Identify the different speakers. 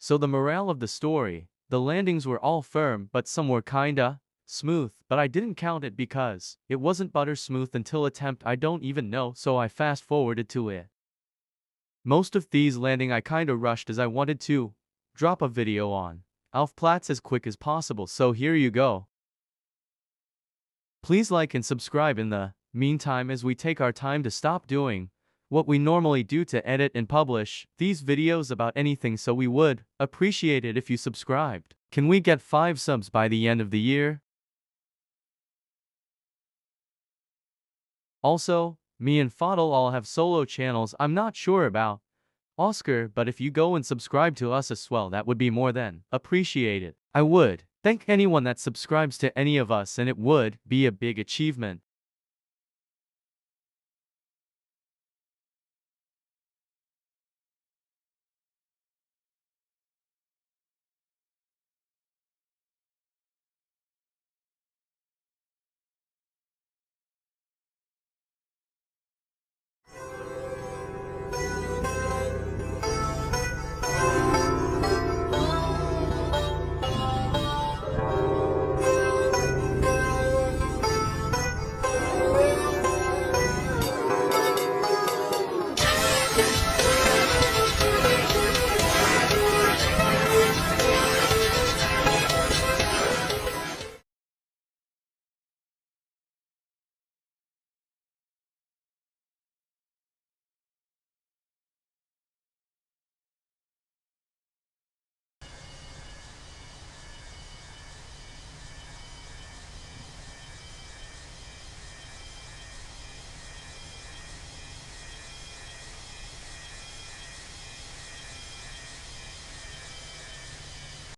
Speaker 1: So the morale of the story, the landings were all firm but some were kinda smooth, but I didn't count it because it wasn't butter smooth until attempt I don't even know, so I fast forwarded to it. Most of these landing I kinda rushed as I wanted to drop a video on Alfplatz as quick as possible, so here you go. Please like and subscribe in the meantime as we take our time to stop doing what we normally do to edit and publish these videos about anything, so we would appreciate it if you subscribed. Can we get 5 subs by the end of the year? Also, me and Fadl all have solo channels I'm not sure about Oscar, but if you go and subscribe to us as well, that would be more than appreciated. I would thank anyone that subscribes to any of us and it would be a big achievement.